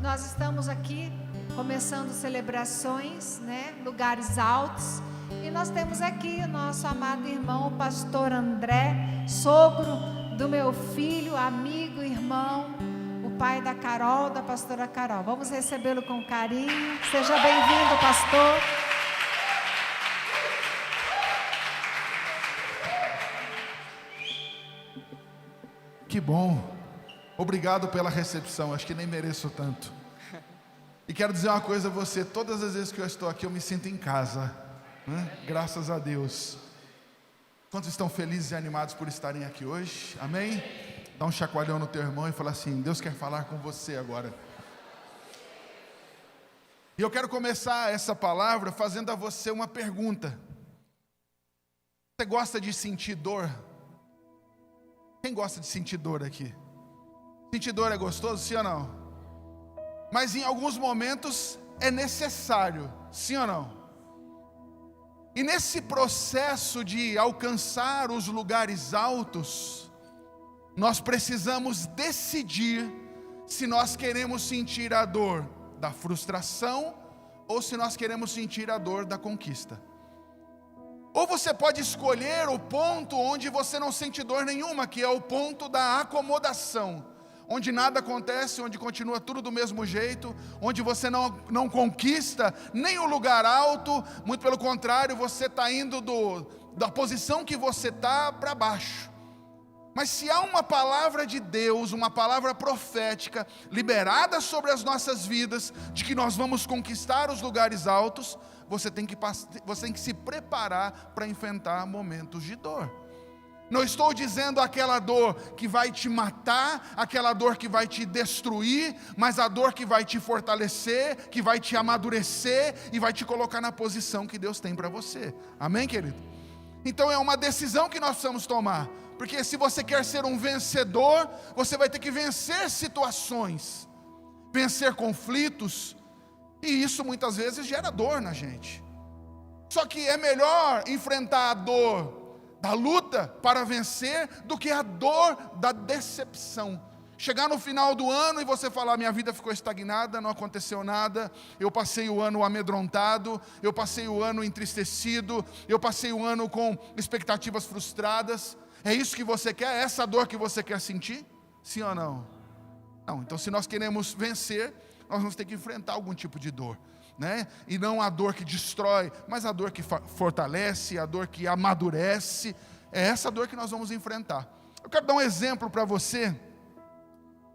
nós estamos aqui começando celebrações, né? Lugares altos. E nós temos aqui o nosso amado irmão, o pastor André, sogro do meu filho, amigo, irmão, o pai da Carol, da pastora Carol. Vamos recebê-lo com carinho. Seja bem-vindo, pastor. Que bom. Obrigado pela recepção. Acho que nem mereço tanto. E quero dizer uma coisa a você. Todas as vezes que eu estou aqui, eu me sinto em casa, né? Graças a Deus. Quantos estão felizes e animados por estarem aqui hoje? Amém? Dá um chacoalhão no teu irmão e fala assim: Deus quer falar com você agora. E eu quero começar essa palavra fazendo a você uma pergunta. Você gosta de sentir dor? Quem gosta de sentir dor aqui? Sentir dor é gostoso, sim ou não? Mas em alguns momentos é necessário, sim ou não? E nesse processo de alcançar os lugares altos, nós precisamos decidir se nós queremos sentir a dor da frustração ou se nós queremos sentir a dor da conquista. Ou você pode escolher o ponto onde você não sente dor nenhuma, que é o ponto da acomodação, onde nada acontece, onde continua tudo do mesmo jeito, onde você não conquista nem o lugar alto, muito pelo contrário, você está indo da posição que você está para baixo. Mas se há uma palavra de Deus, uma palavra profética, liberada sobre as nossas vidas, de que nós vamos conquistar os lugares altos, você tem que se preparar para enfrentar momentos de dor. Não estou dizendo aquela dor que vai te matar, aquela dor que vai te destruir, mas a dor que vai te fortalecer, que vai te amadurecer e vai te colocar na posição que Deus tem para você. Amém, querido? Então é uma decisão que nós precisamos tomar, porque se você quer ser um vencedor, você vai ter que vencer situações, vencer conflitos, e isso muitas vezes gera dor na gente. Só que é melhor enfrentar a dor da luta para vencer do que a dor da decepção. Chegar no final do ano e você falar: minha vida ficou estagnada, não aconteceu nada, eu passei o ano amedrontado, eu passei o ano entristecido, eu passei o ano com expectativas frustradas. É isso que você quer? É essa dor que você quer sentir? Sim ou não? Não. Então, se nós queremos vencer, nós vamos ter que enfrentar algum tipo de dor, né? E não a dor que destrói, mas a dor que fortalece, a dor que amadurece. É essa dor que nós vamos enfrentar. Eu quero dar um exemplo para você.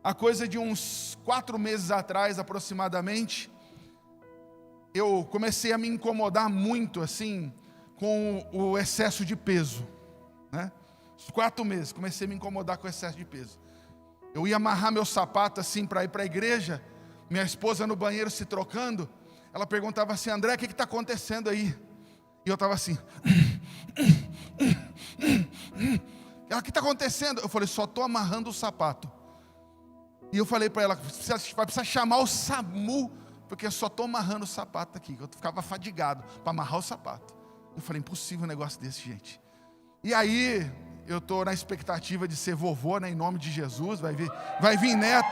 A coisa de uns 4 meses atrás, aproximadamente, eu comecei a me incomodar muito, assim, com o excesso de peso, né? Uns 4 meses, comecei a me incomodar com o excesso de peso. Eu ia amarrar meu sapato, assim, para ir para a igreja, minha esposa no banheiro se trocando, ela perguntava assim: André, o que está acontecendo aí? E eu estava assim, ela: o que está acontecendo? Eu falei: só estou amarrando o sapato. E eu falei para ela: vai precisar chamar o SAMU, porque eu só estou amarrando o sapato aqui. Eu ficava fadigado para amarrar o sapato. Eu falei: impossível um negócio desse, gente. E aí, eu estou na expectativa de ser vovô, né, em nome de Jesus. Vai vir neto.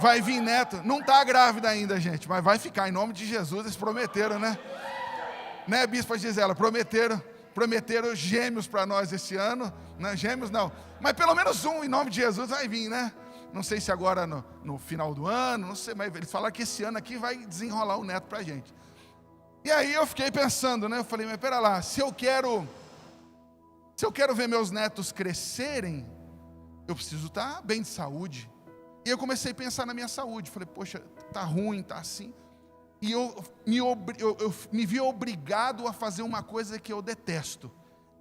Vai vir neto. Não está grávida ainda, gente, mas vai ficar, em nome de Jesus. Eles prometeram, né? Né, Bispa Gisela? Prometeram gêmeos para nós esse ano, né? Gêmeos não, mas pelo menos um, em nome de Jesus, vai vir, né? Não sei se agora no final do ano, não sei, mas eles falaram que esse ano aqui vai desenrolar um neto para a gente. E aí eu fiquei pensando, né? Eu falei: mas pera lá, se eu quero ver meus netos crescerem, eu preciso estar bem de saúde. E eu comecei a pensar na minha saúde. Falei: poxa, tá ruim, tá assim. E eu me vi obrigado a fazer uma coisa que eu detesto: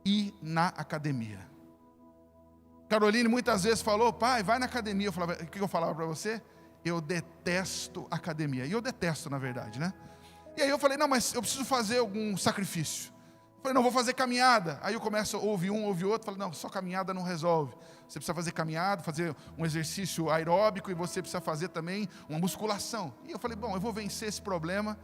ir na academia. Caroline muitas vezes falou: pai, vai na academia. Eu falava: o que eu falava para você? Eu detesto academia. E eu detesto, na verdade, né? E aí eu falei: não, mas eu preciso fazer algum sacrifício. Eu falei: não, vou fazer caminhada. Aí eu começo a ouvir um, ouvir outro. Falei: não, só caminhada não resolve. Você precisa fazer caminhada, fazer um exercício aeróbico, e você precisa fazer também uma musculação. E eu falei: bom, eu vou vencer esse problema,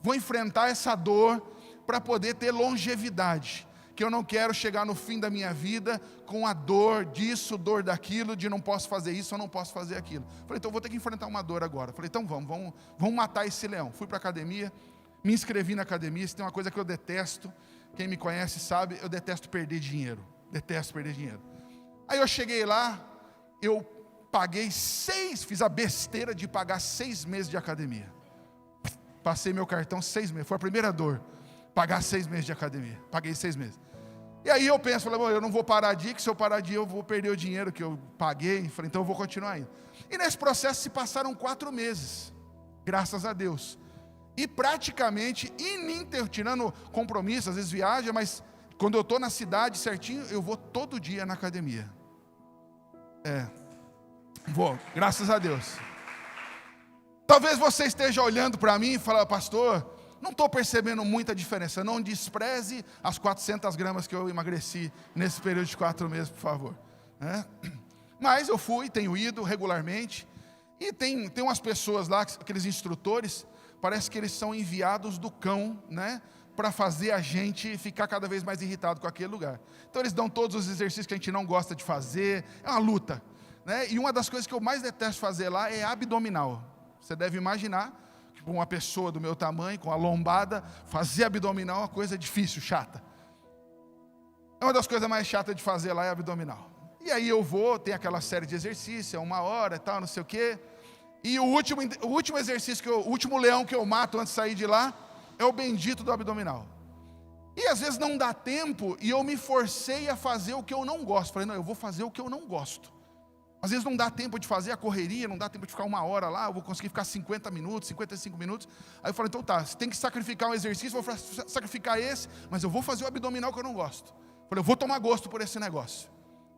vou enfrentar essa dor para poder ter longevidade. que eu não quero chegar no fim da minha vida com a dor disso, dor daquilo, de não posso fazer isso, eu não posso fazer aquilo. Falei, então eu vou ter que enfrentar uma dor agora. Falei, então vamos matar esse leão. Fui para a academia, me inscrevi na academia. Se tem uma coisa que eu detesto, quem me conhece sabe, eu detesto perder dinheiro. Detesto perder dinheiro. Aí eu cheguei lá, eu paguei fiz a besteira de pagar 6 meses de academia. Passei meu cartão 6 meses, foi a primeira dor, pagar 6 meses de academia, paguei 6 meses. E aí eu penso, falei, bom, eu não vou parar de ir, que se eu parar de ir eu vou perder o dinheiro que eu paguei, falei, então eu vou continuar indo. E nesse processo se passaram 4 meses, graças a Deus. E praticamente, tirando compromisso, às vezes viaja, mas quando eu estou na cidade certinho, eu vou todo dia na academia. Vou, graças a Deus. Talvez você esteja olhando para mim e fala, pastor, não estou percebendo muita diferença. Não despreze as 400 gramas que eu emagreci nesse período de 4 meses, por favor. Mas eu tenho ido regularmente. E tem umas pessoas lá, aqueles instrutores, parece que eles são enviados do cão, né? Para fazer a gente ficar cada vez mais irritado com aquele lugar. Então eles dão todos os exercícios que a gente não gosta de fazer. É uma luta, né? E uma das coisas que eu mais detesto fazer lá é abdominal. Você deve imaginar, tipo, uma pessoa do meu tamanho, com a lombada, fazer abdominal é uma coisa difícil, chata. É uma das coisas mais chatas de fazer lá é abdominal. E aí eu vou, tem aquela série de exercícios, é 1 hora e tal, não sei o quê. E o último exercício, o último leão que eu mato antes de sair de lá, é o bendito do abdominal. E às vezes não dá tempo, e eu me forcei a fazer o que eu não gosto. Falei, não, eu vou fazer o que eu não gosto. Às vezes não dá tempo de fazer a correria, não dá tempo de ficar 1 hora lá, eu vou conseguir ficar 50 minutos, 55 minutos. Aí eu falei, então tá, você tem que sacrificar um exercício, vou sacrificar esse, mas eu vou fazer o abdominal que eu não gosto. Falei, eu vou tomar gosto por esse negócio.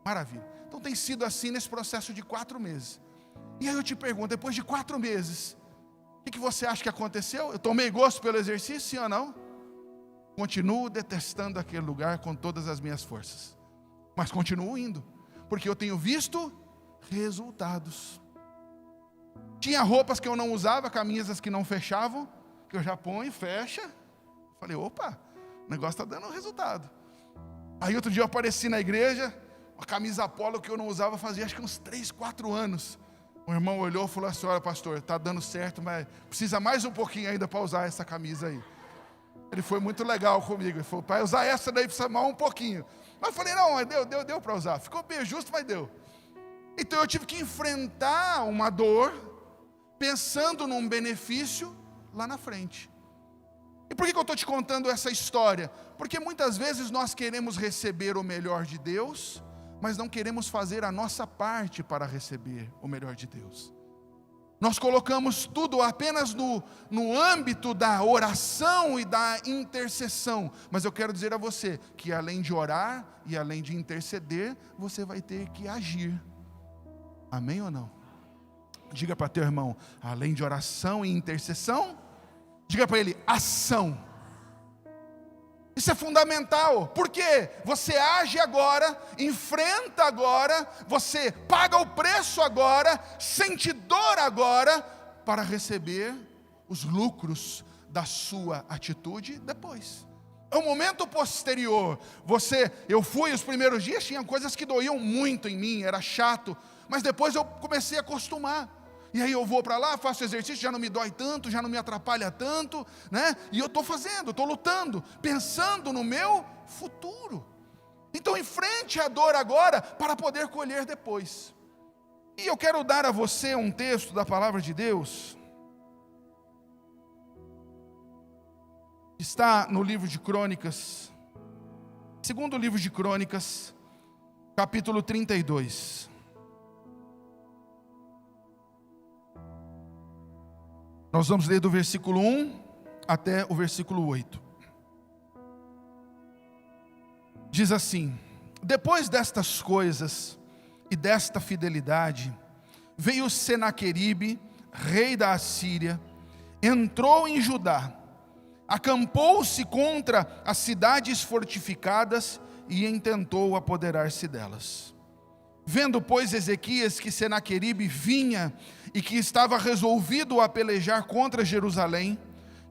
Maravilha. Então tem sido assim nesse processo de 4 meses. E aí eu te pergunto, depois de 4 meses, o que você acha que aconteceu? Eu tomei gosto pelo exercício, sim ou não? Continuo detestando aquele lugar com todas as minhas forças. Mas continuo indo, porque eu tenho visto resultados. Tinha roupas que eu não usava, camisas que não fechavam, que eu já ponho, fecha. Falei, opa, o negócio está dando resultado. Aí outro dia eu apareci na igreja, uma camisa polo que eu não usava fazia acho que uns 3, 4 anos. O irmão olhou e falou assim, olha pastor, está dando certo, mas precisa mais um pouquinho ainda para usar essa camisa aí. Ele foi muito legal comigo, ele falou, para usar essa daí precisa mais um pouquinho. Mas eu falei, não, mas deu para usar, ficou bem justo, mas deu. Então eu tive que enfrentar uma dor, pensando num benefício lá na frente. E por que eu estou te contando essa história? Porque muitas vezes nós queremos receber o melhor de Deus, mas não queremos fazer a nossa parte para receber o melhor de Deus. Nós colocamos tudo apenas no âmbito da oração e da intercessão. Mas eu quero dizer a você que além de orar e além de interceder, você vai ter que agir. Amém ou não? Diga para teu irmão, além de oração e intercessão, diga para ele, ação. Isso é fundamental, porque você age agora, enfrenta agora, você paga o preço agora, sente dor agora, para receber os lucros da sua atitude depois. É um momento posterior. Eu fui os primeiros dias, tinha coisas que doíam muito em mim, era chato, mas depois eu comecei a acostumar. E aí eu vou para lá, faço exercício, já não me dói tanto, já não me atrapalha tanto, né? E eu estou fazendo, estou lutando, pensando no meu futuro. Então enfrente a dor agora para poder colher depois. E eu quero dar a você um texto da palavra de Deus. Está no livro de Crônicas, segundo livro de Crônicas, capítulo 32. Nós vamos ler do versículo 1 até o versículo 8. Diz assim: depois destas coisas e desta fidelidade, veio Senaqueribe, rei da Assíria, entrou em Judá, acampou-se contra as cidades fortificadas e intentou apoderar-se delas. Vendo, pois, Ezequias que Senaqueribe vinha e que estava resolvido a pelejar contra Jerusalém,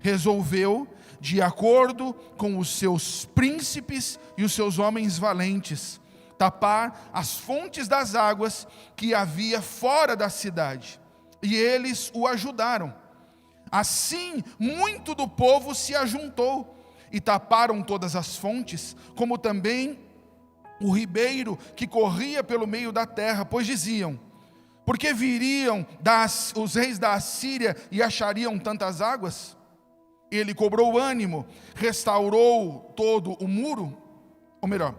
resolveu, de acordo com os seus príncipes e os seus homens valentes, tapar as fontes das águas que havia fora da cidade. E eles o ajudaram. Assim, muito do povo se ajuntou e taparam todas as fontes, como também o ribeiro que corria pelo meio da terra, pois diziam: por que viriam os reis da Assíria e achariam tantas águas? Ele cobrou ânimo, restaurou todo o muro, ou melhor,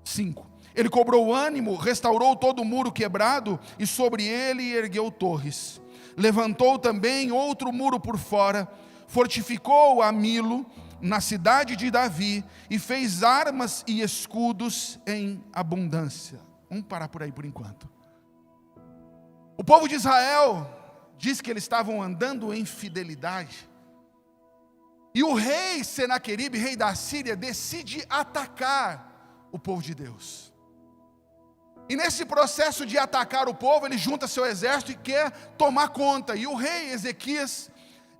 5. Ele cobrou ânimo, restaurou todo o muro quebrado, e sobre ele ergueu torres. Levantou também outro muro por fora, fortificou a Milo, na cidade de Davi, e fez armas e escudos em abundância. Vamos parar por aí por enquanto. O povo de Israel diz que eles estavam andando em fidelidade. E o rei Senaqueribe, rei da Síria, decide atacar o povo de Deus. E nesse processo de atacar o povo, ele junta seu exército e quer tomar conta. E o rei Ezequias,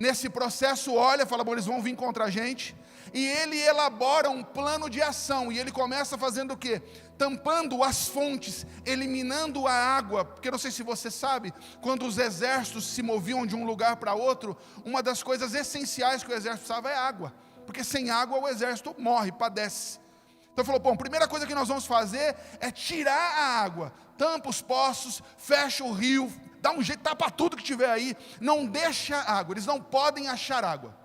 nesse processo, olha e fala: bom, eles vão vir contra a gente. E ele elabora um plano de ação. E ele começa fazendo o quê? Tampando as fontes, eliminando a água. Porque não sei se você sabe, quando os exércitos se moviam de um lugar para outro, uma das coisas essenciais que o exército precisava é água. Porque sem água o exército morre, padece. Então falou: bom, a primeira coisa que nós vamos fazer é tirar a água. Tampa os poços, fecha o rio, dá um jeito, tapa tudo que tiver aí, não deixa água, eles não podem achar água.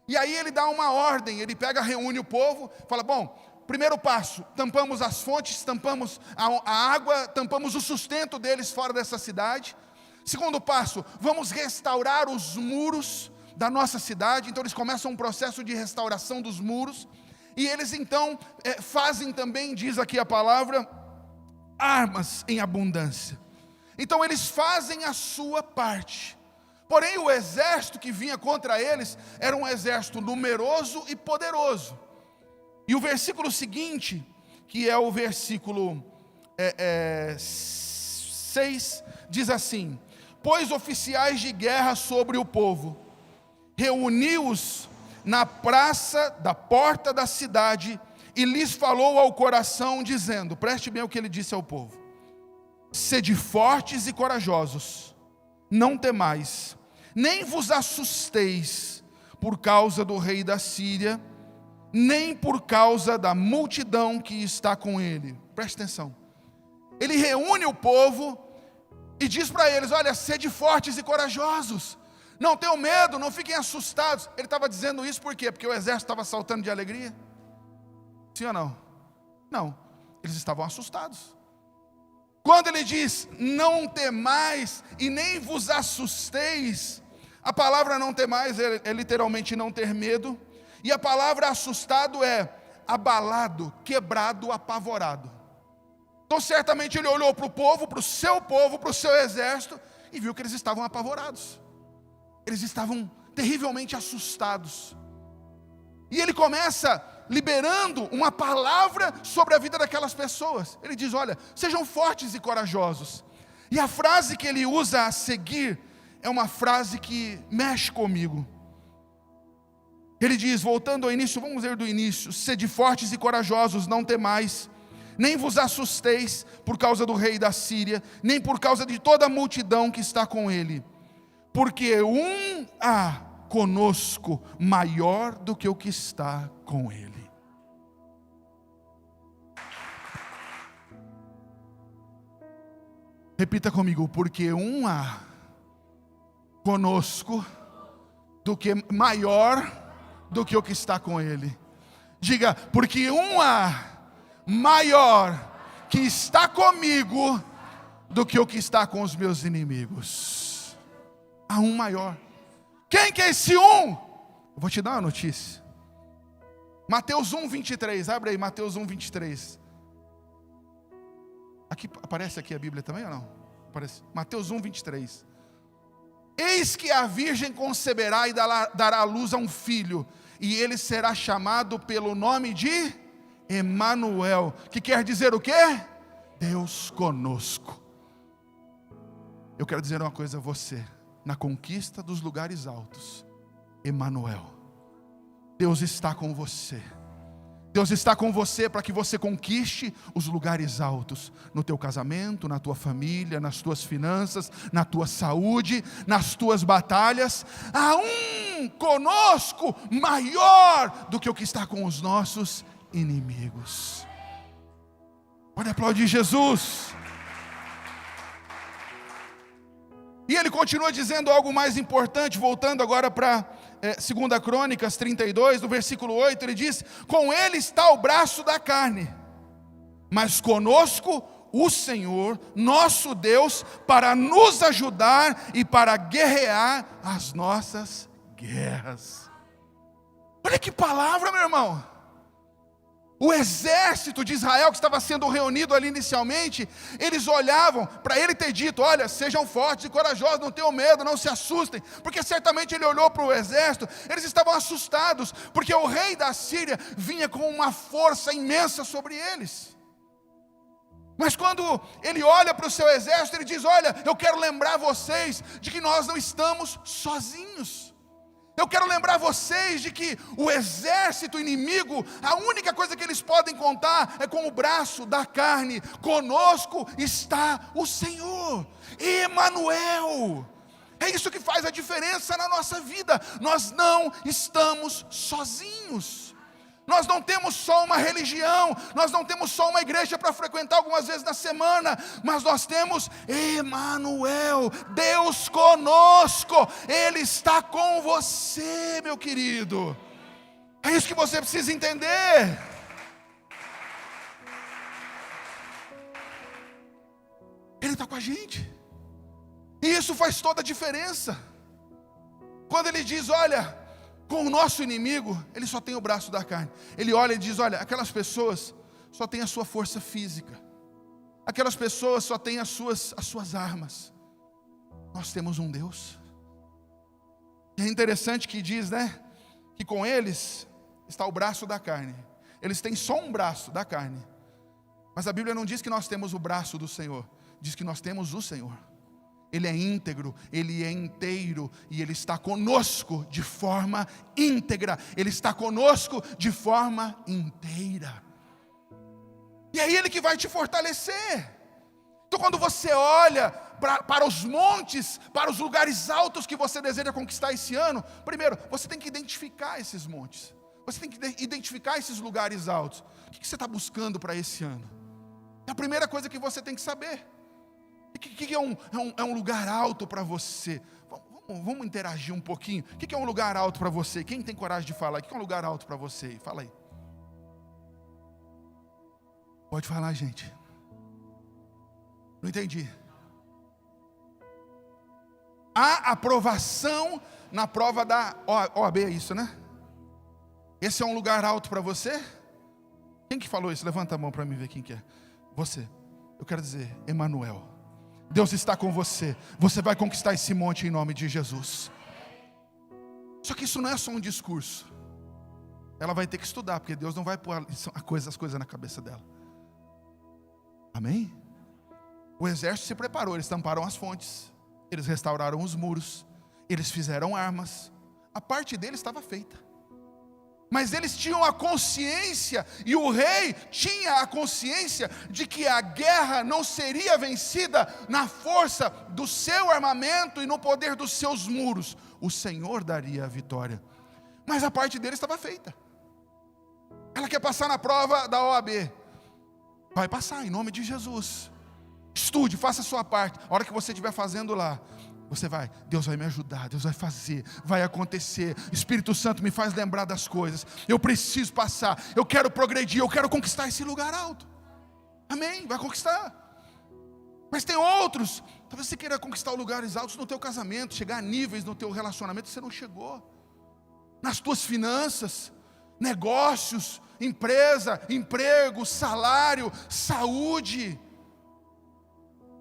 E aí ele dá uma ordem, ele reúne o povo, fala: bom, primeiro passo, tampamos as fontes, tampamos a água, tampamos o sustento deles fora dessa cidade. Segundo passo, vamos restaurar os muros da nossa cidade. Então eles começam um processo de restauração dos muros. E eles então fazem também, diz aqui a palavra, armas em abundância. Então eles fazem a sua parte. Porém o exército que vinha contra eles era um exército numeroso e poderoso. E o versículo seguinte, que é o versículo 6, diz assim: pôs oficiais de guerra sobre o povo, reuniu-os na praça da porta da cidade e lhes falou ao coração, dizendo, preste bem o que ele disse ao povo: sede fortes e corajosos, não temais, nem vos assusteis por causa do rei da Síria, nem por causa da multidão que está com ele. Preste atenção. Ele reúne o povo e diz para eles: olha, sede fortes e corajosos, não tenham medo, não fiquem assustados. Ele estava dizendo isso por quê? Porque o exército estava saltando de alegria? Sim ou não? Não, eles estavam assustados. Quando ele diz, não temais e nem vos assusteis, a palavra não temais é literalmente não ter medo, e a palavra assustado é abalado, quebrado, apavorado. Então certamente ele olhou para o povo, para o seu exército, e viu que eles estavam apavorados. Eles estavam terrivelmente assustados. E ele começa liberando uma palavra sobre a vida daquelas pessoas. Ele diz, olha, sejam fortes e corajosos. E a frase que ele usa a seguir é uma frase que mexe comigo. Ele diz, voltando ao início, vamos ler do início: sede fortes e corajosos, não temais, nem vos assusteis por causa do rei da Síria, nem por causa de toda a multidão que está com ele, porque há conosco maior do que o que está com ele. Repita comigo: porque há conosco do que maior do que o que está com ele. Diga, porque há maior que está comigo do que o que está com os meus inimigos. Há um maior. Quem que é esse um? Eu vou te dar uma notícia. Mateus 1:23, abre aí Mateus 1:23. Aqui, aparece aqui a Bíblia também ou não? Aparece. Mateus 1:23. Eis que a virgem conceberá e dará à luz a um filho, e ele será chamado pelo nome de Emanuel, que quer dizer o quê? Deus conosco. Eu quero dizer uma coisa a você: na conquista dos lugares altos, Emanuel. Deus está com você. Deus está com você para que você conquiste os lugares altos, no teu casamento, na tua família, nas tuas finanças, na tua saúde, nas tuas batalhas. Há um conosco maior do que o que está com os nossos inimigos. Pode aplaudir Jesus. E ele continua dizendo algo mais importante, voltando agora para 2 Crônicas 32, no versículo 8, ele diz: com ele está o braço da carne, mas conosco o Senhor, nosso Deus, para nos ajudar e para guerrear as nossas guerras. Olha que palavra, meu irmão. O exército de Israel que estava sendo reunido ali inicialmente, eles olhavam para ele ter dito: olha, sejam fortes e corajosos, não tenham medo, não se assustem, porque certamente ele olhou para o exército, eles estavam assustados, porque o rei da Síria vinha com uma força imensa sobre eles. Mas quando ele olha para o seu exército, ele diz: olha, eu quero lembrar vocês de que nós não estamos sozinhos. Eu quero lembrar vocês de que o exército inimigo, a única coisa que eles podem contar é com o braço da carne. Conosco está o Senhor, Emanuel. É isso que faz a diferença na nossa vida. Nós não estamos sozinhos. Nós não temos só uma religião, nós não temos só uma igreja para frequentar algumas vezes na semana, mas nós temos Emanuel, Deus conosco. Ele está com você, meu querido. É isso que você precisa entender. Ele está com a gente, e isso faz toda a diferença. Quando ele diz: olha, com o nosso inimigo, ele só tem o braço da carne. Ele olha e diz: olha, aquelas pessoas só têm a sua força física, aquelas pessoas só têm as suas armas. Nós temos um Deus. E é interessante que diz, né, que com eles está o braço da carne. Eles têm só um braço da carne, mas a Bíblia não diz que nós temos o braço do Senhor, diz que nós temos o Senhor. Ele é íntegro, Ele é inteiro, e Ele está conosco de forma íntegra, Ele está conosco de forma inteira. E é Ele que vai te fortalecer. Então quando você olha para os montes, para os lugares altos que você deseja conquistar esse ano, primeiro, você tem que identificar esses montes. Você tem que identificar esses lugares altos. O que você está buscando para esse ano? É a primeira coisa que você tem que saber. O que é um lugar alto para você? Vamos interagir um pouquinho. O que é um lugar alto para você? Quem tem coragem de falar? O que é um lugar alto para você? Fala aí. Pode falar, gente. Não entendi. A aprovação na prova da OAB, é isso, né? Esse é um lugar alto para você? Quem que falou isso? Levanta a mão para mim ver quem que é. Você. Eu quero dizer, Emanuel. Deus está com você. Você vai conquistar esse monte em nome de Jesus. Só que isso não é só um discurso. Ela vai ter que estudar, porque Deus não vai pôr as coisas na cabeça dela. Amém? O exército se preparou, eles tamparam as fontes, eles restauraram os muros, eles fizeram armas. A parte deles estava feita. Mas eles tinham a consciência, e o rei tinha a consciência de que a guerra não seria vencida na força do seu armamento e no poder dos seus muros. O Senhor daria a vitória. Mas a parte dele estava feita. Ela quer passar na prova da OAB. Vai passar em nome de Jesus. Estude, faça a sua parte. A hora que você estiver fazendo lá, você vai, Deus vai me ajudar, Deus vai fazer, vai acontecer. Espírito Santo me faz lembrar das coisas. Eu preciso passar, eu quero progredir, eu quero conquistar esse lugar alto. Amém? Vai conquistar. Mas tem outros, talvez você queira conquistar lugares altos no teu casamento, chegar a níveis no teu relacionamento que você não chegou. Nas tuas finanças, negócios, empresa, emprego, salário, saúde.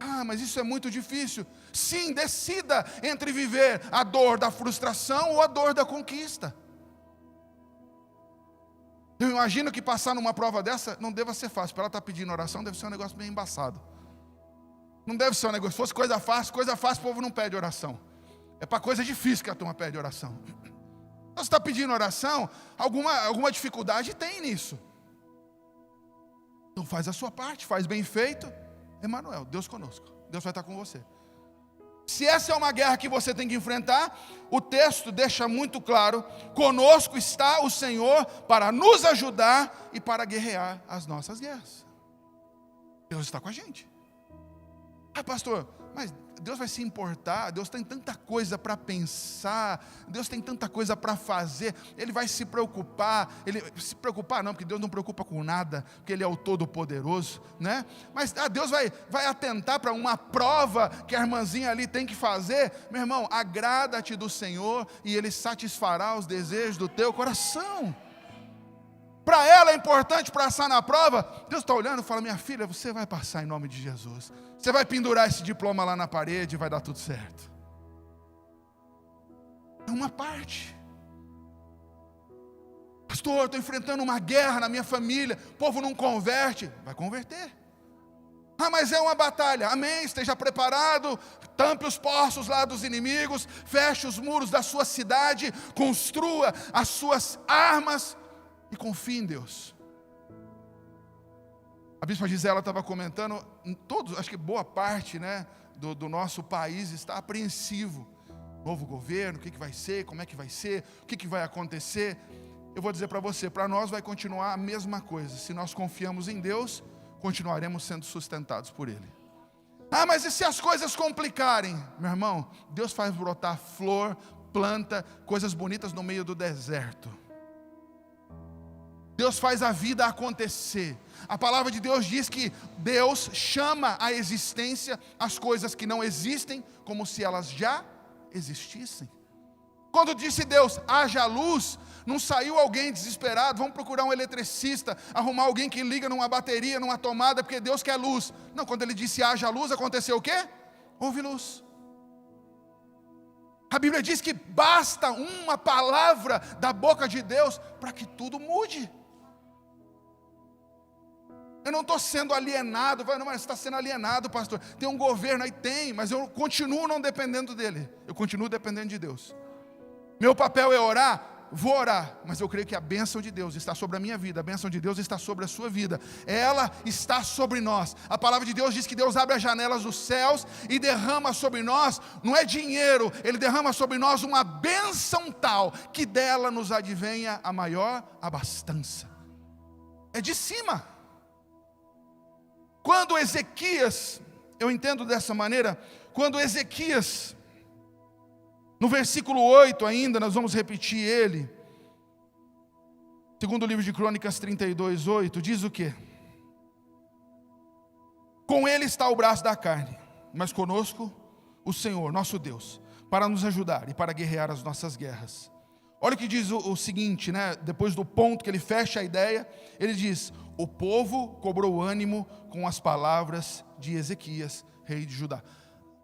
Ah, mas isso é muito difícil. Sim, decida entre viver a dor da frustração ou a dor da conquista. Eu imagino que passar numa prova dessa não deva ser fácil. Para ela estar pedindo oração, deve ser um negócio meio embaçado. Não deve ser um negócio, se fosse coisa fácil o povo não pede oração. É para coisa difícil que a turma pede oração. Você está pedindo oração, alguma dificuldade tem nisso. Então faz a sua parte, faz bem feito. Emanuel, Deus conosco, Deus vai estar com você. Se essa é uma guerra que você tem que enfrentar, o texto deixa muito claro: conosco está o Senhor para nos ajudar e para guerrear as nossas guerras. Deus está com a gente. Ah, pastor, mas Deus vai se importar? Deus tem tanta coisa para pensar, Deus tem tanta coisa para fazer, Ele vai se preocupar? Se preocupar não, porque Deus não preocupa com nada, porque Ele é o Todo-Poderoso, né? Mas Deus vai atentar para uma prova que a irmãzinha ali tem que fazer? Meu irmão, agrada-te do Senhor e Ele satisfará os desejos do teu coração. Para ela é importante passar na prova. Deus está olhando e fala: minha filha, você vai passar em nome de Jesus. Você vai pendurar esse diploma lá na parede e vai dar tudo certo. É uma parte. Pastor, estou enfrentando uma guerra na minha família, o povo não converte. Vai converter. Ah, mas é uma batalha. Amém, esteja preparado. Tampe os poços lá dos inimigos, feche os muros da sua cidade, construa as suas armas e confie em Deus. A bispa Gisela estava comentando, acho que boa parte, né, do nosso país está apreensivo. Novo governo, o que vai ser, como é que vai ser, o que vai acontecer. Eu vou dizer para você, para nós vai continuar a mesma coisa. Se nós confiamos em Deus, continuaremos sendo sustentados por Ele. Ah, mas e se as coisas complicarem? Meu irmão, Deus faz brotar flor, planta, coisas bonitas no meio do deserto. Deus faz a vida acontecer. A palavra de Deus diz que Deus chama à existência as coisas que não existem, como se elas já existissem. Quando disse Deus, haja luz, não saiu alguém desesperado: vamos procurar um eletricista, arrumar alguém que liga numa bateria, numa tomada, porque Deus quer luz. Não, quando Ele disse haja luz, aconteceu o quê? Houve luz. A Bíblia diz que basta uma palavra da boca de Deus para que tudo mude. Eu não estou sendo alienado. Não, mas você está sendo alienado, pastor. Tem um governo aí, tem, mas eu continuo não dependendo dele. Eu continuo dependendo de Deus. Meu papel é orar? Vou orar, mas eu creio que a bênção de Deus está sobre a minha vida, a bênção de Deus está sobre a sua vida, ela está sobre nós. A palavra de Deus diz que Deus abre as janelas dos céus e derrama sobre nós, não é dinheiro, Ele derrama sobre nós uma bênção tal, que dela nos advenha a maior abastança. É de cima. Quando Ezequias, eu entendo dessa maneira, quando Ezequias, no versículo 8 ainda, nós vamos repetir ele, segundo o livro de Crônicas 32, 8, diz o quê? Com ele está o braço da carne, mas conosco o Senhor, nosso Deus, para nos ajudar e para guerrear as nossas guerras. Olha o que diz o seguinte, né? Depois do ponto que ele fecha a ideia, ele diz: o povo cobrou ânimo com as palavras de Ezequias, rei de Judá.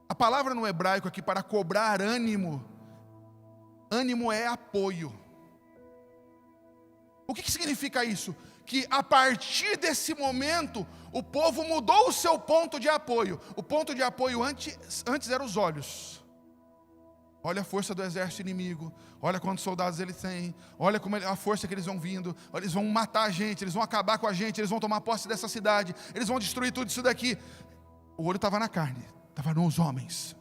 A palavra no hebraico aqui para cobrar ânimo, ânimo é apoio. O que significa isso? Que a partir desse momento, o povo mudou o seu ponto de apoio. O ponto de apoio antes eram os olhos. Olha a força do exército inimigo, olha quantos soldados ele tem, olha como a força que eles vão vindo, eles vão matar a gente, eles vão acabar com a gente, eles vão tomar posse dessa cidade, eles vão destruir tudo isso daqui. O olho estava na carne, estava nos homens.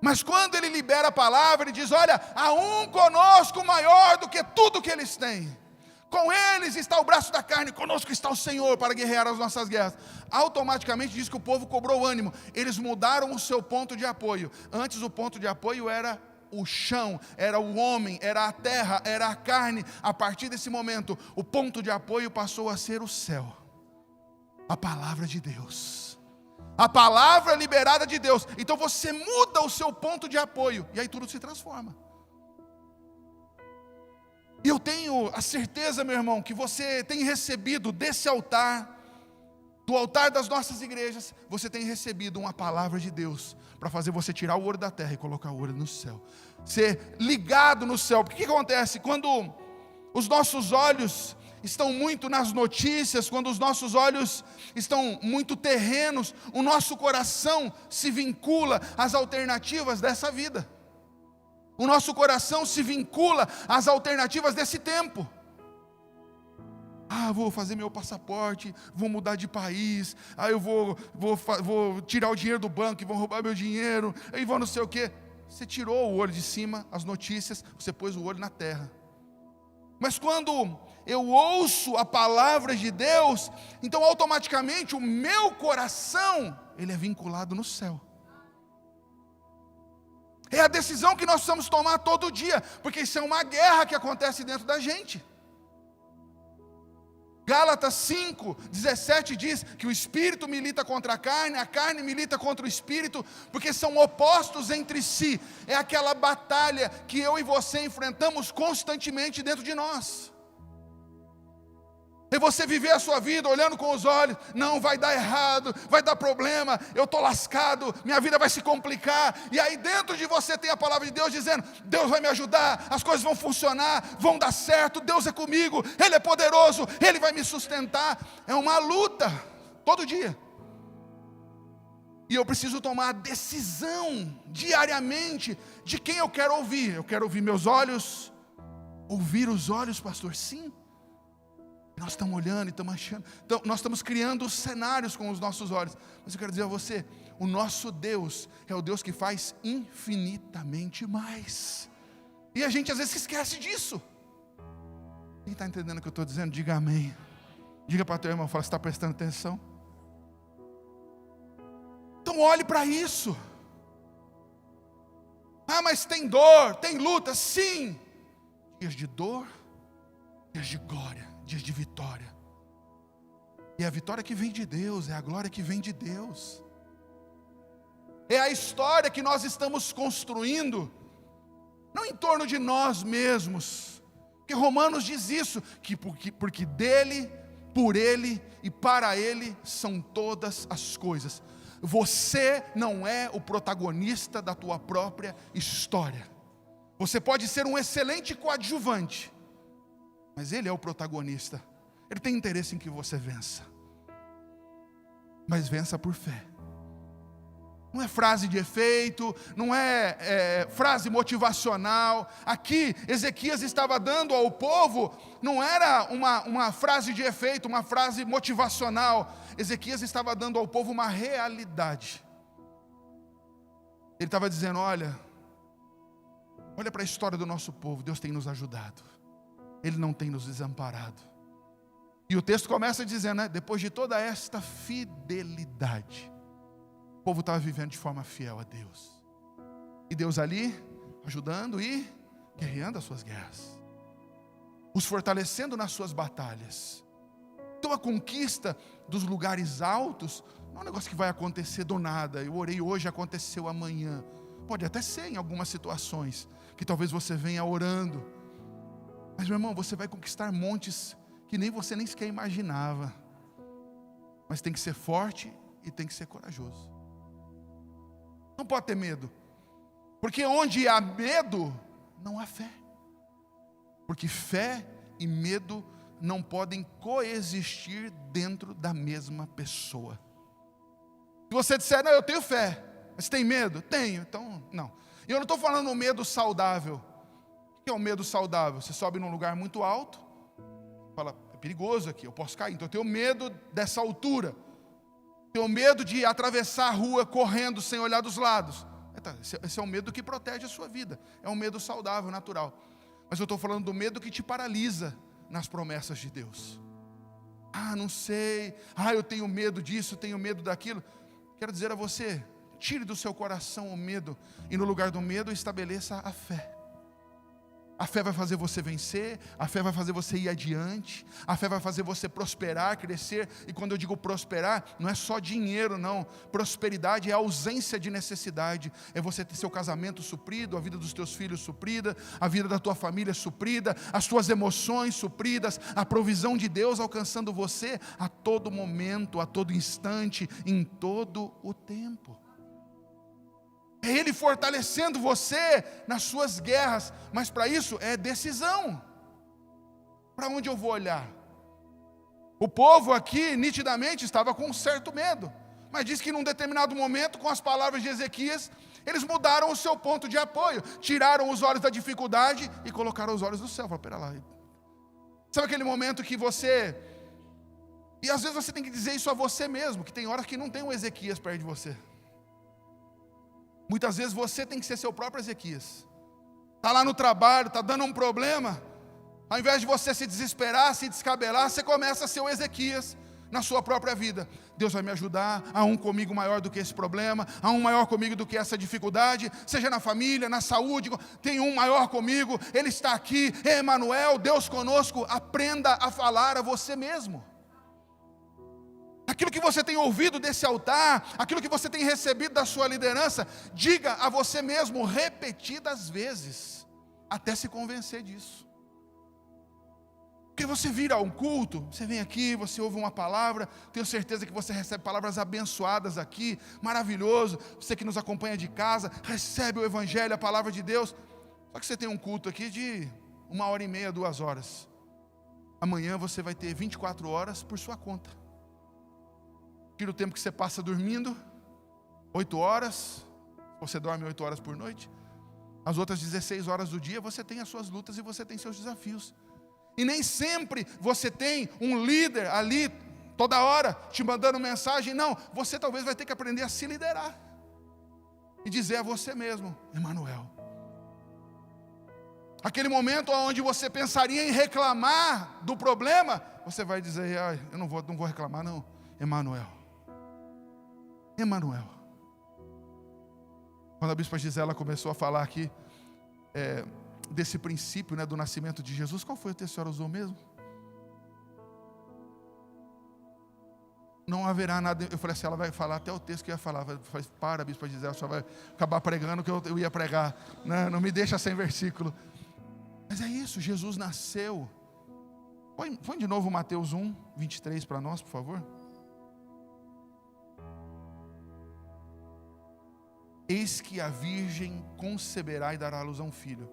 Mas quando ele libera a palavra, ele diz: olha, há um conosco maior do que tudo que eles têm. Com eles está o braço da carne, conosco está o Senhor para guerrear as nossas guerras. Automaticamente diz que o povo cobrou ânimo. Eles mudaram o seu ponto de apoio. Antes o ponto de apoio era o chão, era o homem, era a terra, era a carne. A partir desse momento, o ponto de apoio passou a ser o céu. A palavra de Deus. A palavra liberada de Deus. Então você muda o seu ponto de apoio e aí tudo se transforma. E eu tenho a certeza, meu irmão, que você tem recebido desse altar, do altar das nossas igrejas, você tem recebido uma palavra de Deus, para fazer você tirar o ouro da terra e colocar o ouro no céu, ser ligado no céu. Porque o que acontece? Quando os nossos olhos estão muito nas notícias, quando os nossos olhos estão muito terrenos, o nosso coração se vincula às alternativas dessa vida. O nosso coração se vincula às alternativas desse tempo. Vou fazer meu passaporte, vou mudar de país, eu vou tirar o dinheiro do banco e vão roubar meu dinheiro, aí vão não sei o quê. Você tirou o olho de cima, as notícias, você pôs o olho na terra. Mas quando eu ouço a palavra de Deus, então automaticamente o meu coração, ele é vinculado no céu. É a decisão que nós precisamos tomar todo dia, porque isso é uma guerra que acontece dentro da gente. Gálatas 5:17 diz que o Espírito milita contra a carne milita contra o Espírito, porque são opostos entre si. É aquela batalha que eu e você enfrentamos constantemente dentro de nós. É você viver a sua vida olhando com os olhos, não, vai dar errado, vai dar problema, eu estou lascado, minha vida vai se complicar, e aí dentro de você tem a palavra de Deus dizendo, Deus vai me ajudar, as coisas vão funcionar, vão dar certo, Deus é comigo, Ele é poderoso, Ele vai me sustentar. É uma luta, todo dia. E eu preciso tomar a decisão, diariamente, de quem eu quero ouvir. Eu quero ouvir meus olhos, ouvir os olhos, pastor, sim. Nós estamos olhando e estamos achando, então, nós estamos criando cenários com os nossos olhos. Mas eu quero dizer a você, o nosso Deus é o Deus que faz infinitamente mais. E a gente às vezes esquece disso. Quem está entendendo o que eu estou dizendo? Diga amém. Diga para teu irmão, fala, você está prestando atenção? Então olhe para isso. Mas tem dor, tem luta, sim. Dias de dor, dias de glória, dias de vitória. E a vitória que vem de Deus, é a glória que vem de Deus. É a história que nós estamos construindo, não em torno de nós mesmos. Porque Romanos diz isso, que porque dele, por ele e para ele são todas as coisas. Você não é o protagonista da tua própria história. Você pode ser um excelente coadjuvante, mas ele é o protagonista. Ele tem interesse em que você vença, mas vença por fé. Não é frase de efeito, não é frase motivacional. Aqui Ezequias estava dando ao povo, não era uma frase de efeito, uma frase motivacional. Ezequias estava dando ao povo uma realidade. Ele estava dizendo, olha para a história do nosso povo, Deus tem nos ajudado, Ele não tem nos desamparado. E o texto começa dizendo, depois de toda esta fidelidade, o povo estava vivendo de forma fiel a Deus. E Deus ali, ajudando e guerreando as suas guerras, os fortalecendo nas suas batalhas. Então a conquista dos lugares altos não é um negócio que vai acontecer do nada. Eu orei hoje, aconteceu amanhã. Pode até ser em algumas situações, que talvez você venha orando. Mas meu irmão, você vai conquistar montes que nem você nem sequer imaginava. Mas tem que ser forte e tem que ser corajoso. Não pode ter medo, porque onde há medo, não há fé. Porque fé e medo não podem coexistir dentro da mesma pessoa. Se você disser, não, eu tenho fé, mas tem medo? Tenho, então não. E eu não estou falando um medo saudável. O que é um medo saudável? Você sobe num lugar muito alto, fala, é perigoso aqui, eu posso cair, então eu tenho medo dessa altura. Tenho medo de atravessar a rua correndo sem olhar dos lados. Esse é um medo que protege a sua vida. É um medo saudável, natural. Mas eu estou falando do medo que te paralisa nas promessas de Deus. Não sei. Eu tenho medo disso, tenho medo daquilo. Quero dizer a você, tire do seu coração o medo. E no lugar do medo, estabeleça a fé. A fé vai fazer você vencer, a fé vai fazer você ir adiante, a fé vai fazer você prosperar, crescer. E quando eu digo prosperar, não é só dinheiro não. Prosperidade é a ausência de necessidade. É você ter seu casamento suprido, a vida dos teus filhos suprida, a vida da tua família suprida, as tuas emoções supridas, a provisão de Deus alcançando você a todo momento, a todo instante, em todo o tempo. É Ele fortalecendo você nas suas guerras. Mas para isso é decisão. Para onde eu vou olhar? O povo aqui nitidamente estava com um certo medo. Mas diz que num determinado momento, com as palavras de Ezequias, Eles mudaram o seu ponto de apoio, tiraram os olhos da dificuldade e colocaram os olhos do céu. Falaram, pera lá. Sabe aquele momento que você... E às vezes você tem que dizer isso a você mesmo, que tem horas que não tem um Ezequias perto de você. Muitas vezes você tem que ser seu próprio Ezequias. Está lá no trabalho, está dando um problema. Ao invés de você se desesperar, se descabelar, você começa a ser o Ezequias na sua própria vida. Deus vai me ajudar, há um comigo maior do que esse problema, há um maior comigo do que essa dificuldade, seja na família, na saúde, tem um maior comigo, Ele está aqui, Emanuel, Deus conosco. Aprenda a falar a você mesmo. Aquilo que você tem ouvido desse altar, aquilo que você tem recebido da sua liderança, diga a você mesmo repetidas vezes, até se convencer disso. Porque você vira um culto, você vem aqui, você ouve uma palavra, tenho certeza que você recebe palavras abençoadas aqui, maravilhoso. Você que nos acompanha de casa, recebe o Evangelho, a palavra de Deus. Só que você tem um culto aqui de 1h30, 2 horas. Amanhã você vai ter 24 horas por sua conta. Tira o tempo que você passa dormindo, 8 horas, você dorme 8 horas por noite. As outras 16 horas do dia você tem as suas lutas e você tem seus desafios. E nem sempre você tem um líder ali, toda hora, te mandando mensagem. Não, você talvez vai ter que aprender a se liderar. E dizer a você mesmo, Emanuel. Aquele momento onde você pensaria em reclamar do problema, você vai dizer, eu não vou reclamar não, Emanuel. Emanuel. Quando a bispa Gisela começou a falar aqui, desse princípio, né, do nascimento de Jesus, qual foi o texto que a senhora usou mesmo? Não haverá nada. Eu falei assim, ela vai falar até o texto que eu ia falar. Eu falei, para, bispa Gisela, a senhora vai acabar pregando o que eu ia pregar, né? Não me deixa sem versículo. Mas é isso, Jesus nasceu. Põe de novo Mateus 1, 23 para nós, por favor. Eis que a virgem conceberá e dará à luz a um filho,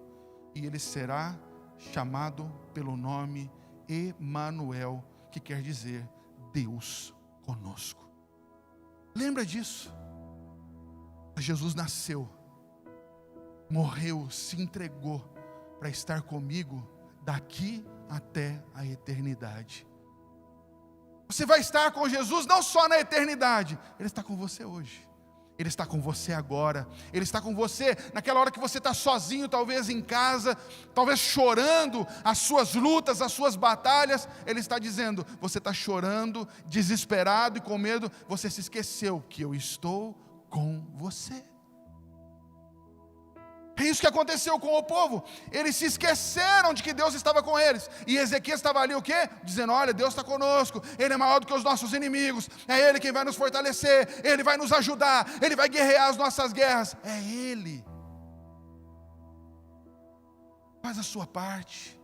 e ele será chamado pelo nome Emanuel, que quer dizer Deus conosco. Lembra disso? Jesus nasceu, morreu, se entregou para estar comigo daqui até a eternidade. Você vai estar com Jesus não só na eternidade, Ele está com você hoje. Ele está com você agora. Ele está com você naquela hora que você está sozinho, talvez em casa, talvez chorando as suas lutas, as suas batalhas. Ele está dizendo, você está chorando, desesperado e com medo. Você se esqueceu que eu estou com você. É isso que aconteceu com o povo. Eles se esqueceram de que Deus estava com eles. E Ezequias estava ali o quê? Dizendo, olha, Deus está conosco. Ele é maior do que os nossos inimigos. É Ele quem vai nos fortalecer. Ele vai nos ajudar. Ele vai guerrear as nossas guerras. É Ele. Faz a sua parte.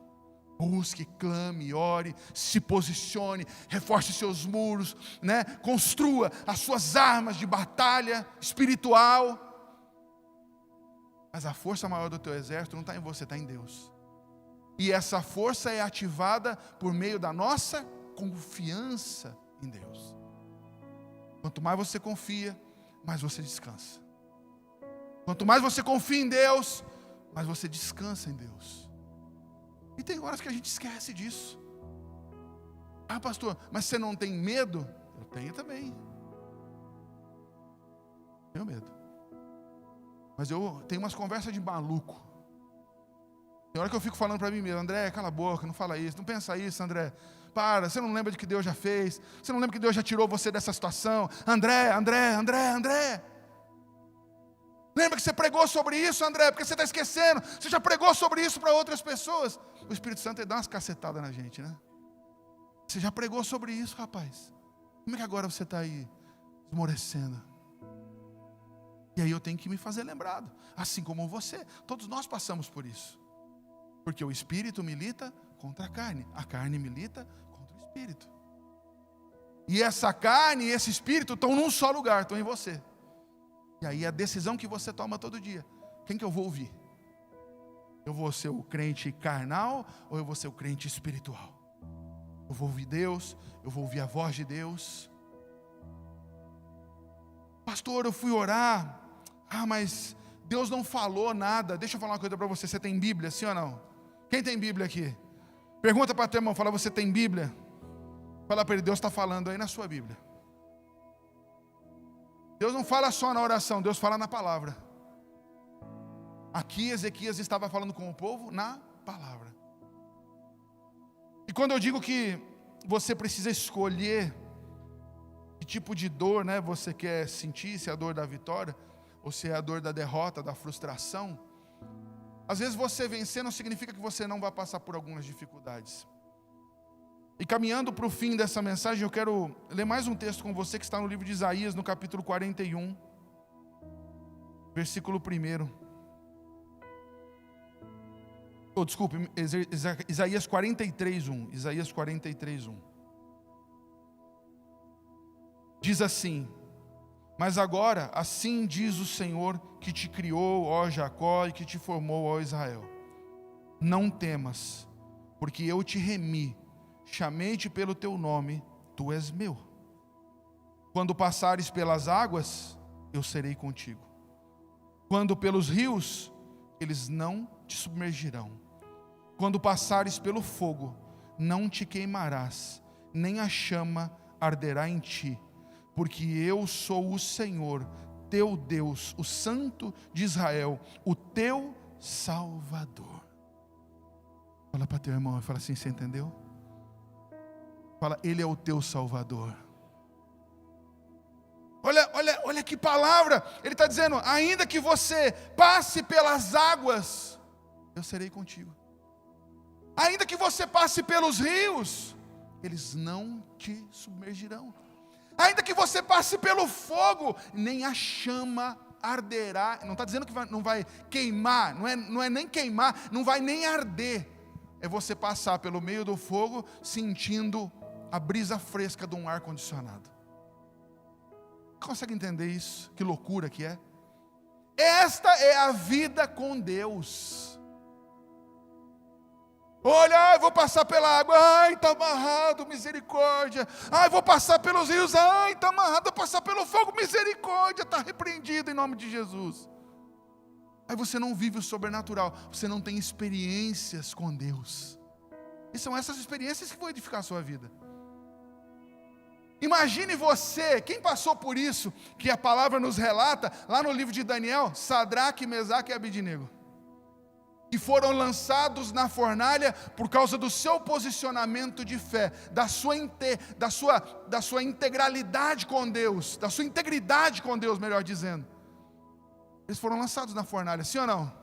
Busque, clame, ore, se posicione, reforce seus muros, né? Construa as suas armas de batalha espiritual. Mas a força maior do teu exército não está em você, está em Deus. E essa força é ativada por meio da nossa confiança em Deus. Quanto mais você confia, mais você descansa. Quanto mais você confia em Deus, mais você descansa em Deus. E tem horas que a gente esquece disso. Ah, pastor, mas você não tem medo? Eu tenho também. Tenho medo. Mas eu tenho umas conversas de maluco. Tem hora que eu fico falando para mim mesmo, André, cala a boca, não fala isso, não pensa isso, André. Para, você não lembra de que Deus já fez? Você não lembra que Deus já tirou você dessa situação? André. Lembra que você pregou sobre isso, André? Porque você está esquecendo. Você já pregou sobre isso para outras pessoas. O Espírito Santo ele dá umas cacetadas na gente, né? Você já pregou sobre isso, rapaz. Como é que agora você está aí esmorecendo? E aí eu tenho que me fazer lembrado, assim como você. Todos nós passamos por isso. Porque o Espírito milita contra a carne milita contra o Espírito. E essa carne e esse Espírito estão num só lugar, estão em você. E aí a decisão que você toma todo dia, quem que eu vou ouvir? Eu vou ser o crente carnal ou eu vou ser o crente espiritual? Eu vou ouvir Deus, eu vou ouvir a voz de Deus. Pastor, eu fui orar, Ah, mas Deus não falou nada. Deixa eu falar uma coisa para você. Você tem Bíblia, sim ou não? Quem tem Bíblia aqui? Pergunta para teu irmão, fala, você tem Bíblia? Fala para ele, Deus está falando aí na sua Bíblia. Deus não fala só na oração, Deus fala na palavra. Aqui Ezequias estava falando com o povo na palavra. E quando eu digo que você precisa escolher que tipo de dor, né, você quer sentir, se é a dor da vitória, ou se é a dor da derrota, da frustração, às vezes você vencer não significa que você não vai passar por algumas dificuldades. E caminhando para o fim dessa mensagem, eu quero ler mais um texto com você que está no livro de Isaías, no capítulo 41, versículo 1. Desculpe, Isaías 43:1. Isaías 43:1. Diz assim: mas agora, assim diz o Senhor que te criou, ó Jacó, e que te formou, ó Israel. Não temas, porque eu te remi, chamei-te pelo teu nome, tu és meu. Quando passares pelas águas, eu serei contigo. Quando pelos rios, eles não te submergirão. Quando passares pelo fogo, não te queimarás, nem a chama arderá em ti, porque eu sou o Senhor, teu Deus, o Santo de Israel, o teu Salvador. Fala para teu irmão e fala assim, você entendeu? Fala, Ele é o teu Salvador. Olha que palavra. Ele está dizendo, ainda que você passe pelas águas, eu serei contigo. Ainda que você passe pelos rios, eles não te submergirão. Ainda que você passe pelo fogo, nem a chama arderá. Não está dizendo que não vai queimar, não é nem queimar, não vai nem arder. É você passar pelo meio do fogo, sentindo a brisa fresca de um ar-condicionado. Consegue entender isso? Que loucura que é? Esta é a vida com Deus. Olha, eu vou passar pela água, ai, está amarrado, misericórdia. Ai, vou passar pelos rios, ai, está amarrado, vou passar pelo fogo, misericórdia, está repreendido em nome de Jesus. Aí você não vive o sobrenatural, você não tem experiências com Deus. E são essas experiências que vão edificar a sua vida. Imagine você, quem passou por isso, que a palavra nos relata, lá no livro de Daniel, Sadraque, Mesaque e Abednego, que foram lançados na fornalha por causa do seu posicionamento de fé, da sua integralidade com Deus, da sua integridade com Deus, melhor dizendo. Eles foram lançados na fornalha, sim ou não?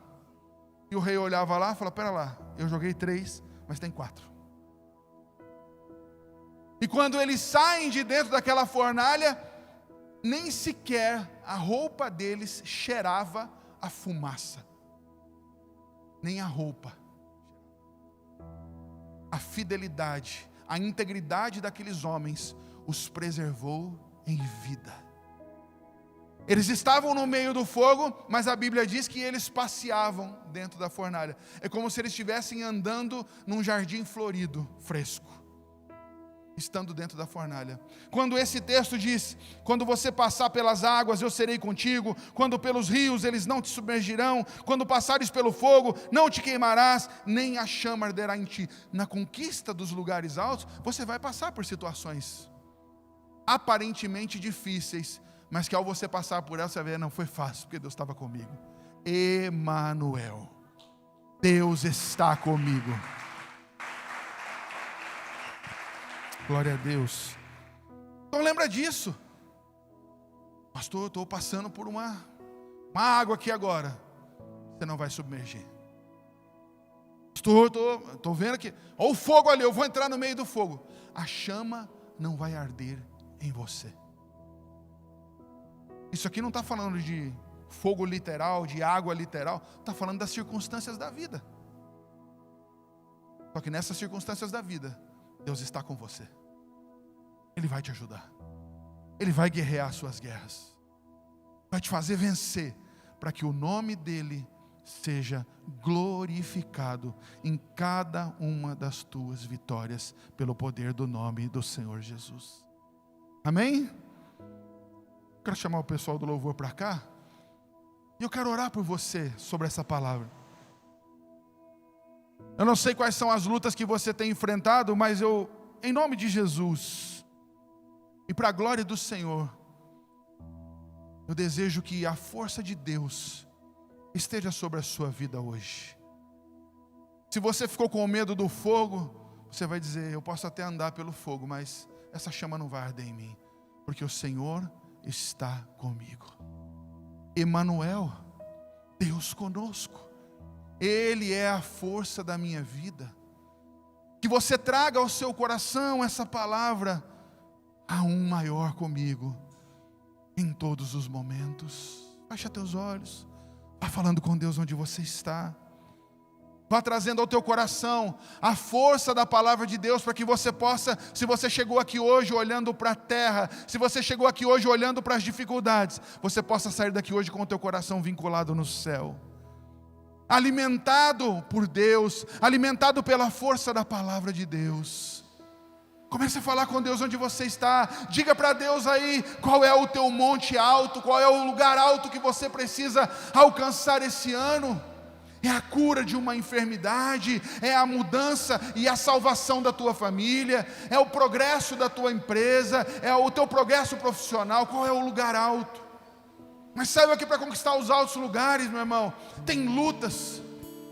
E o rei olhava lá e falava, pera lá, eu joguei 3, mas tem 4. E quando eles saem de dentro daquela fornalha, nem sequer a roupa deles cheirava a fumaça. Nem a roupa. A fidelidade, a integridade daqueles homens os preservou em vida. Eles estavam no meio do fogo, mas a Bíblia diz que eles passeavam dentro da fornalha. É como se eles estivessem andando num jardim florido, fresco, estando dentro da fornalha. Quando esse texto diz, quando você passar pelas águas eu serei contigo, quando pelos rios eles não te submergirão, quando passares pelo fogo não te queimarás, nem a chama arderá em ti. Na conquista dos lugares altos, você vai passar por situações aparentemente difíceis, mas que ao você passar por elas, você vai ver, não foi fácil, porque Deus estava comigo. Emanuel, Deus está comigo. Glória a Deus. Então lembra disso. Pastor, eu estou passando por uma água aqui agora. Você não vai submergir. Pastor, estou vendo aqui. Olha o fogo ali, eu vou entrar no meio do fogo. A chama não vai arder em você. Isso aqui não está falando de fogo literal, de água literal. Está falando das circunstâncias da vida. Só que nessas circunstâncias da vida, Deus está com você. Ele vai te ajudar. Ele vai guerrear as suas guerras. Vai te fazer vencer, para que o nome dEle seja glorificado em cada uma das tuas vitórias, pelo poder do nome do Senhor Jesus. Amém? Quero chamar o pessoal do louvor para cá. E eu quero orar por você sobre essa palavra. Eu não sei quais são as lutas que você tem enfrentado, mas eu, em nome de Jesus, e para a glória do Senhor, eu desejo que a força de Deus esteja sobre a sua vida hoje. Se você ficou com medo do fogo, você vai dizer: eu posso até andar pelo fogo, mas essa chama não vai arder em mim, porque o Senhor está comigo. Emanuel, Deus conosco. Ele é a força da minha vida. Que você traga ao seu coração essa palavra: há um maior comigo em todos os momentos. Fecha teus olhos, vá falando com Deus onde você está. Vá trazendo ao teu coração a força da palavra de Deus, para que você possa, se você chegou aqui hoje olhando para a terra, se você chegou aqui hoje olhando para as dificuldades, você possa sair daqui hoje com o teu coração vinculado no céu, alimentado por Deus, alimentado pela força da palavra de Deus. Comece a falar com Deus onde você está. Diga para Deus aí qual é o teu monte alto, qual é o lugar alto que você precisa alcançar esse ano. É a cura de uma enfermidade, é a mudança e a salvação da tua família, é o progresso da tua empresa, é o teu progresso profissional. Qual é o lugar alto? Mas saiba que para conquistar os altos lugares, meu irmão, tem lutas,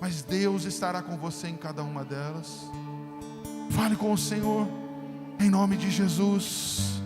mas Deus estará com você em cada uma delas. Fale com o Senhor, em nome de Jesus.